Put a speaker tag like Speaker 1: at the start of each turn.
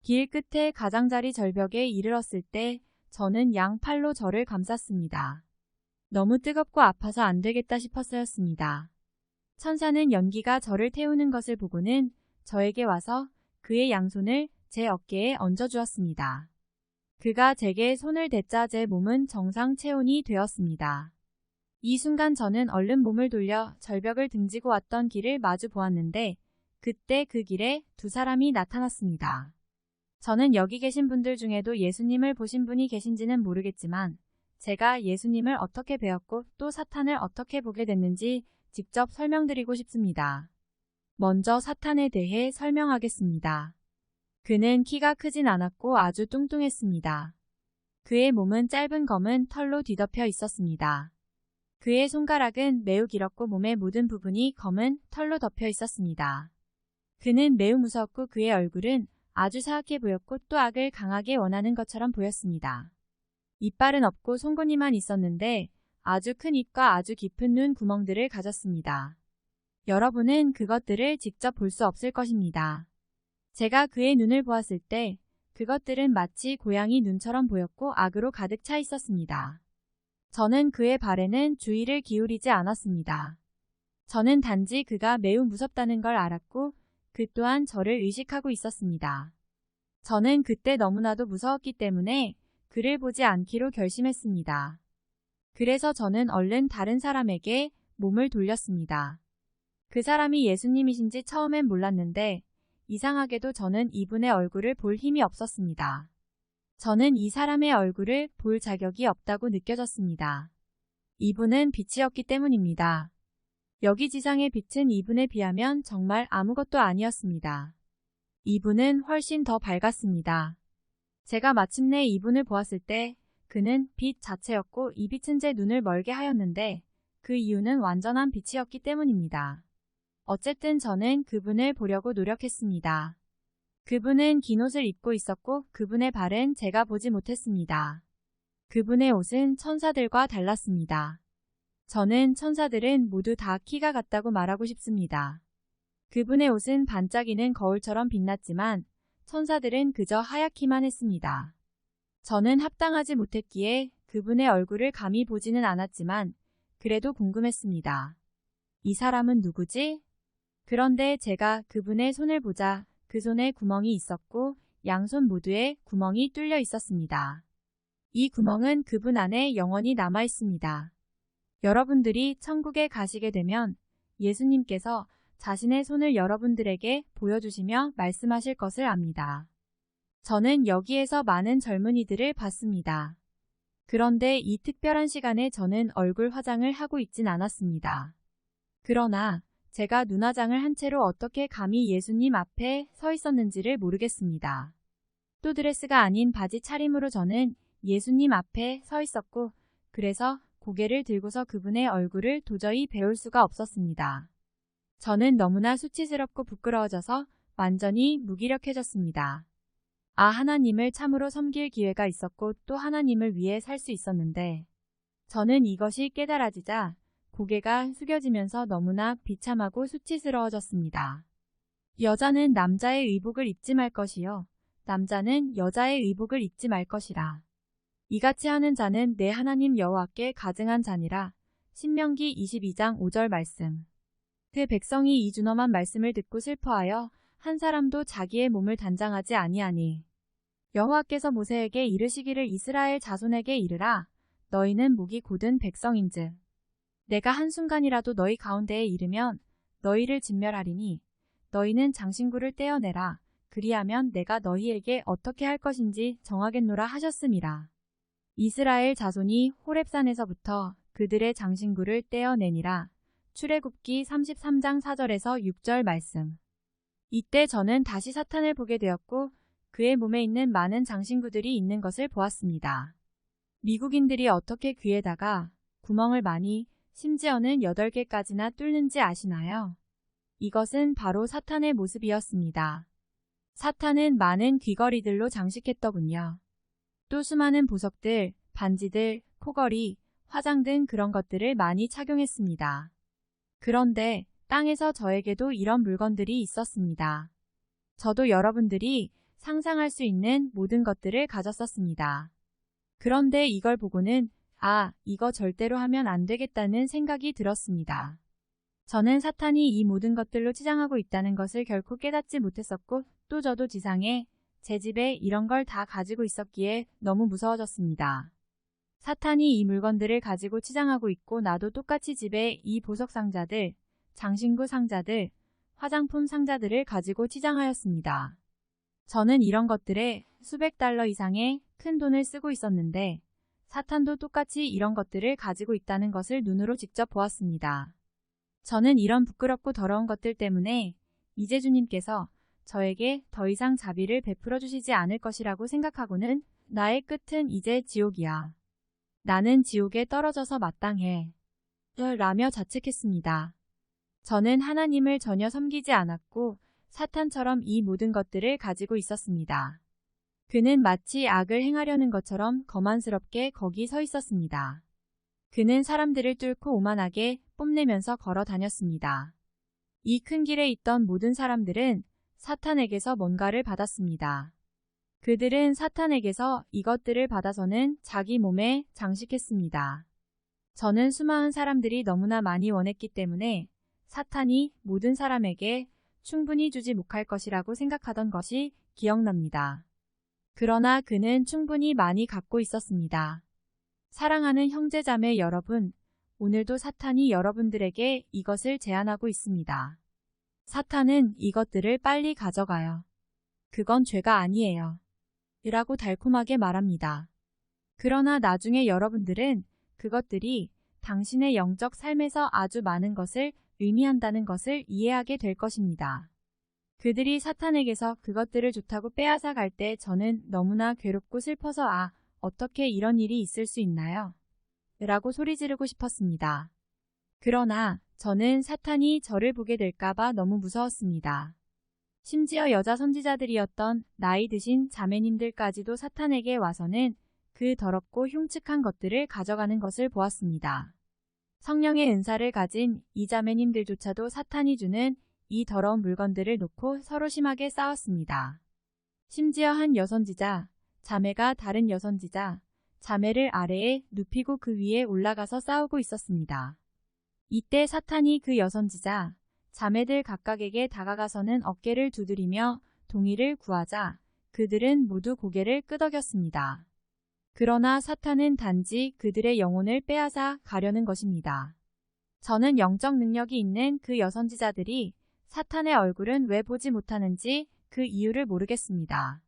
Speaker 1: 길 끝에 가장자리 절벽에 이르렀을 때 저는 양팔로 저를 감쌌습니다. 너무 뜨겁고 아파서 안 되겠다 싶었어였습니다. 천사는 연기가 저를 태우는 것을 보고는 저에게 와서 그의 양손을 제 어깨에 얹어주었습니다. 그가 제게 손을 댔자 제 몸은 정상 체온이 되었습니다. 이 순간 저는 얼른 몸을 돌려 절벽을 등지고 왔던 길을 마주 보았는데 그때 그 길에 두 사람이 나타났습니다. 저는 여기 계신 분들 중에도 예수님을 보신 분이 계신지는 모르겠지만 제가 예수님을 어떻게 배웠고 또 사탄을 어떻게 보게 됐는지 직접 설명드리고 싶습니다. 먼저 사탄에 대해 설명하겠습니다. 그는 키가 크진 않았고 아주 뚱뚱했습니다. 그의 몸은 짧은 검은 털로 뒤덮여 있었습니다. 그의 손가락은 매우 길었고 몸의 모든 부분이 검은 털로 덮여 있었습니다. 그는 매우 무서웠고 그의 얼굴은 아주 사악해 보였고 또 악을 강하게 원하는 것처럼 보였습니다. 이빨은 없고 송곳니만 있었는데 아주 큰 입과 아주 깊은 눈 구멍들을 가졌습니다. 여러분은 그것들을 직접 볼 수 없을 것입니다. 제가 그의 눈을 보았을 때 그것들은 마치 고양이 눈처럼 보였고 악으로 가득 차 있었습니다. 저는 그의 발에는 주의를 기울이지 않았습니다. 저는 단지 그가 매우 무섭다는 걸 알았고 그 또한 저를 의식하고 있었습니다. 저는 그때 너무나도 무서웠기 때문에 그를 보지 않기로 결심했습니다. 그래서 저는 얼른 다른 사람에게 몸을 돌렸습니다. 그 사람이 예수님이신지 처음엔 몰랐는데 이상하게도 저는 이분의 얼굴을 볼 힘이 없었습니다. 저는 이 사람의 얼굴을 볼 자격이 없다고 느껴졌습니다. 이분은 빛이었기 때문입니다. 여기 지상의 빛은 이분에 비하면 정말 아무것도 아니었습니다. 이분은 훨씬 더 밝았습니다. 제가 마침내 이분을 보았을 때 그는 빛 자체였고 이 빛은 제 눈을 멀게 하였는데 그 이유는 완전한 빛이었기 때문입니다. 어쨌든 저는 그분을 보려고 노력했습니다. 그분은 긴 옷을 입고 있었고 그분의 발은 제가 보지 못했습니다. 그분의 옷은 천사들과 달랐습니다. 저는 천사들은 모두 다 키가 같다고 말하고 싶습니다. 그분의 옷은 반짝이는 거울처럼 빛났지만 천사들은 그저 하얗기만 했습니다. 저는 합당하지 못했기에 그분의 얼굴을 감히 보지는 않았지만 그래도 궁금했습니다. 이 사람은 누구지? 그런데 제가 그분의 손을 보자 그 손에 구멍이 있었고 양손 모두에 구멍이 뚫려 있었습니다. 이 구멍은 그분 안에 영원히 남아 있습니다. 여러분들이 천국에 가시게 되면 예수님께서 자신의 손을 여러분들에게 보여주시며 말씀하실 것을 압니다. 저는 여기에서 많은 젊은이들을 봤습니다. 그런데 이 특별한 시간에 저는 얼굴 화장을 하고 있진 않았습니다. 그러나 제가 눈화장을 한 채로 어떻게 감히 예수님 앞에 서 있었는지를 모르겠습니다. 또 드레스가 아닌 바지 차림으로 저는 예수님 앞에 서 있었고 그래서 고개를 들고서 그분의 얼굴을 도저히 배울 수가 없었습니다. 저는 너무나 수치스럽고 부끄러워져서 완전히 무기력해졌습니다. 하나님을 참으로 섬길 기회가 있었고 또 하나님을 위해 살 수 있었는데 저는 이것이 깨달아지자 고개가 숙여지면서 너무나 비참하고 수치스러워졌습니다. 여자는 남자의 의복을 입지 말 것이요 남자는 여자의 의복을 입지 말 것이라. 이같이 하는 자는 내 하나님 여호와께 가증한 자니라. 신명기 22장 5절 말씀. 그 백성이 이 준엄한 말씀을 듣고 슬퍼하여 한 사람도 자기의 몸을 단장하지 아니하니 여호와께서 모세에게 이르시기를 이스라엘 자손에게 이르라. 너희는 목이 곧은 백성인즉 내가 한순간이라도 너희 가운데에 이르면 너희를 진멸하리니 너희는 장신구를 떼어내라. 그리하면 내가 너희에게 어떻게 할 것인지 정하겠노라 하셨음이라. 이스라엘 자손이 호렙산에서부터 그들의 장신구를 떼어내니라. 출애굽기 33장 4절에서 6절 말씀. 이때 저는 다시 사탄을 보게 되었고 그의 몸에 있는 많은 장신구들이 있는 것을 보았습니다. 미국인들이 어떻게 귀에다가 구멍을 많이 심지어는 8개까지나 뚫는지 아시나요? 이것은 바로 사탄의 모습이었습니다. 사탄은 많은 귀걸이들로 장식했더군요. 또 수많은 보석들, 반지들, 코걸이, 화장 등 그런 것들을 많이 착용했습니다. 그런데 땅에서 저에게도 이런 물건들이 있었습니다. 저도 여러분들이 상상할 수 있는 모든 것들을 가졌었습니다. 그런데 이걸 보고는 이거 절대로 하면 안 되겠다는 생각이 들었습니다. 저는 사탄이 이 모든 것들로 치장하고 있다는 것을 결코 깨닫지 못했었고 또 저도 지상에 제 집에 이런 걸 다 가지고 있었기에 너무 무서워졌습니다. 사탄이 이 물건들을 가지고 치장하고 있고 나도 똑같이 집에 이 보석 상자들, 장신구 상자들, 화장품 상자들을 가지고 치장하였습니다. 저는 이런 것들에 수백 달러 이상의 큰 돈을 쓰고 있었는데 사탄도 똑같이 이런 것들을 가지고 있다는 것을 눈으로 직접 보았습니다. 저는 이런 부끄럽고 더러운 것들 때문에 이제 주님께서 저에게 더 이상 자비를 베풀어 주시지 않을 것이라고 생각하고는 나의 끝은 이제 지옥이야. 나는 지옥에 떨어져서 마땅해. 라며 자책했습니다. 저는 하나님을 전혀 섬기지 않았고 사탄처럼 이 모든 것들을 가지고 있었습니다. 그는 마치 악을 행하려는 것처럼 거만스럽게 거기 서 있었습니다. 그는 사람들을 뚫고 오만하게 뽐내면서 걸어 다녔습니다. 이 큰 길에 있던 모든 사람들은 사탄에게서 뭔가를 받았습니다. 그들은 사탄에게서 이것들을 받아서는 자기 몸에 장식했습니다. 저는 수많은 사람들이 너무나 많이 원했기 때문에 사탄이 모든 사람에게 충분히 주지 못할 것이라고 생각하던 것이 기억납니다. 그러나 그는 충분히 많이 갖고 있었습니다. 사랑하는 형제자매 여러분, 오늘도 사탄이 여러분들에게 이것을 제안하고 있습니다. 사탄은 이것들을 빨리 가져가요. 그건 죄가 아니에요. 라고 달콤하게 말합니다. 그러나 나중에 여러분들은 그것들이 당신의 영적 삶에서 아주 많은 것을 의미한다는 것을 이해하게 될 것입니다. 그들이 사탄에게서 그것들을 좋다고 빼앗아 갈 때 저는 너무나 괴롭고 슬퍼서 어떻게 이런 일이 있을 수 있나요? 라고 소리 지르고 싶었습니다. 그러나 저는 사탄이 저를 보게 될까봐 너무 무서웠습니다. 심지어 여자 선지자들이었던 나이 드신 자매님들까지도 사탄에게 와서는 그 더럽고 흉측한 것들을 가져가는 것을 보았습니다. 성령의 은사를 가진 이 자매님들조차도 사탄이 주는 이 더러운 물건들을 놓고 서로 심하게 싸웠습니다. 심지어 한 여선지자, 자매가 다른 여선지자, 자매를 아래에 눕히고 그 위에 올라가서 싸우고 있었습니다. 이때 사탄이 그 여선지자, 자매들 각각에게 다가가서는 어깨를 두드리며 동의를 구하자 그들은 모두 고개를 끄덕였습니다. 그러나 사탄은 단지 그들의 영혼을 빼앗아 가려는 것입니다. 저는 영적 능력이 있는 그 여선지자들이 사탄의 얼굴은 왜 보지 못하는지 그 이유를 모르겠습니다.